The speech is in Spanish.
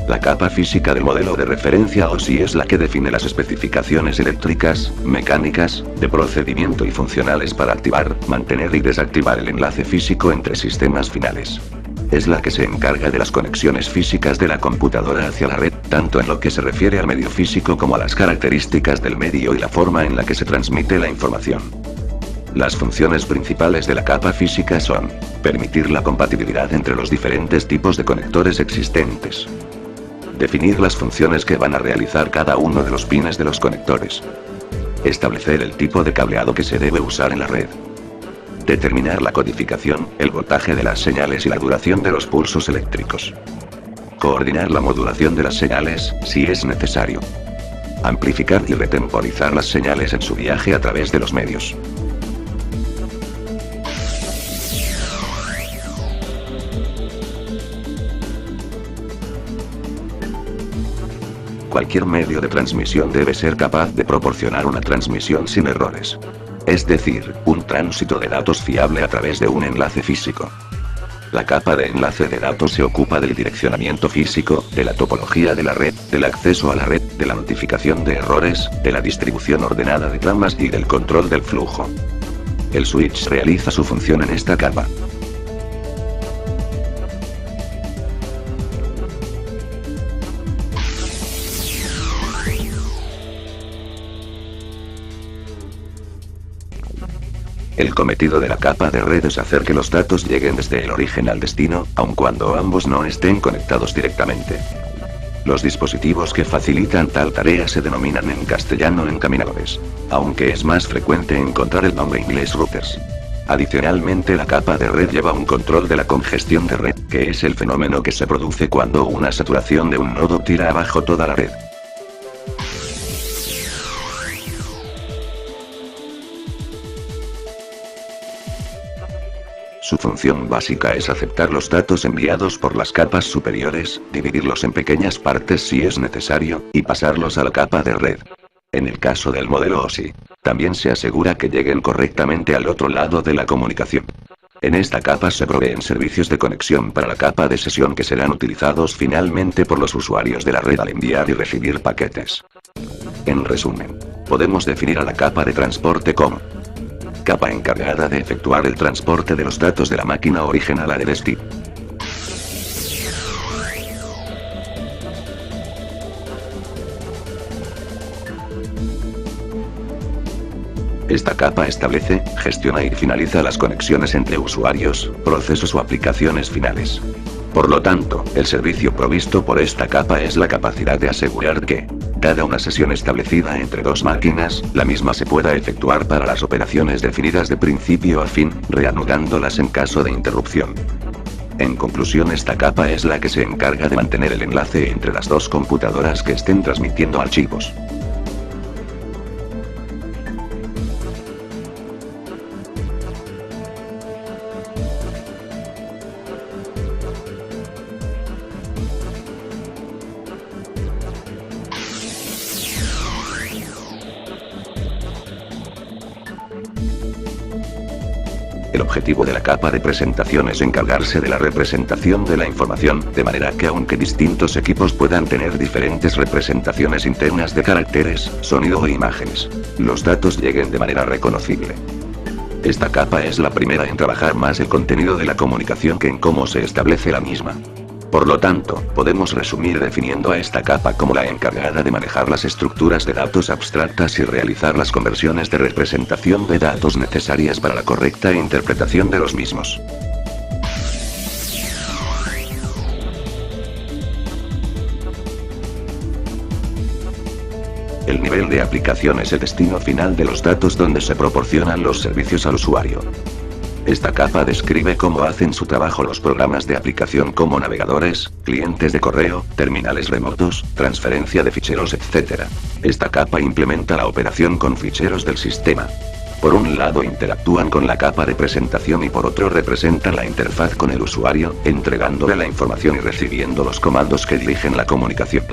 La capa física del modelo de referencia OSI es la que define las especificaciones eléctricas, mecánicas, de procedimiento y funcionales para activar, mantener y desactivar el enlace físico entre sistemas finales. Es la que se encarga de las conexiones físicas de la computadora hacia la red, tanto en lo que se refiere al medio físico como a las características del medio y la forma en la que se transmite la información. Las funciones principales de la capa física son: permitir la compatibilidad entre los diferentes tipos de conectores existentes, definir las funciones que van a realizar cada uno de los pines de los conectores, establecer el tipo de cableado que se debe usar en la red, determinar la codificación, el voltaje de las señales y la duración de los pulsos eléctricos, coordinar la modulación de las señales, si es necesario, amplificar y retemporizar las señales en su viaje a través de los medios. Cualquier medio de transmisión debe ser capaz de proporcionar una transmisión sin errores. Es decir, un tránsito de datos fiable a través de un enlace físico. La capa de enlace de datos se ocupa del direccionamiento físico, de la topología de la red, del acceso a la red, de la notificación de errores, de la distribución ordenada de tramas y del control del flujo. El switch realiza su función en esta capa. El cometido de la capa de red es hacer que los datos lleguen desde el origen al destino, aun cuando ambos no estén conectados directamente. Los dispositivos que facilitan tal tarea se denominan en castellano encaminadores, aunque es más frecuente encontrar el nombre inglés routers. Adicionalmente, la capa de red lleva un control de la congestión de red, que es el fenómeno que se produce cuando una saturación de un nodo tira abajo toda la red. Su función básica es aceptar los datos enviados por las capas superiores, dividirlos en pequeñas partes si es necesario, y pasarlos a la capa de red. En el caso del modelo OSI, también se asegura que lleguen correctamente al otro lado de la comunicación. En esta capa se proveen servicios de conexión para la capa de sesión que serán utilizados finalmente por los usuarios de la red al enviar y recibir paquetes. En resumen, podemos definir a la capa de transporte como capa encargada de efectuar el transporte de los datos de la máquina origen a la de destino. Esta capa establece, gestiona y finaliza las conexiones entre usuarios, procesos o aplicaciones finales. Por lo tanto, el servicio provisto por esta capa es la capacidad de asegurar que, dada una sesión establecida entre dos máquinas, la misma se pueda efectuar para las operaciones definidas de principio a fin, reanudándolas en caso de interrupción. En conclusión, esta capa es la que se encarga de mantener el enlace entre las dos computadoras que estén transmitiendo archivos. El objetivo de la capa de presentación es encargarse de la representación de la información, de manera que aunque distintos equipos puedan tener diferentes representaciones internas de caracteres, sonido e imágenes, los datos lleguen de manera reconocible. Esta capa es la primera en trabajar más el contenido de la comunicación que en cómo se establece la misma. Por lo tanto, podemos resumir definiendo a esta capa como la encargada de manejar las estructuras de datos abstractas y realizar las conversiones de representación de datos necesarias para la correcta interpretación de los mismos. El nivel de aplicación es el destino final de los datos donde se proporcionan los servicios al usuario. Esta capa describe cómo hacen su trabajo los programas de aplicación como navegadores, clientes de correo, terminales remotos, transferencia de ficheros, etc. Esta capa implementa la operación con ficheros del sistema. Por un lado interactúan con la capa de presentación y por otro representan la interfaz con el usuario, entregándole la información y recibiendo los comandos que dirigen la comunicación.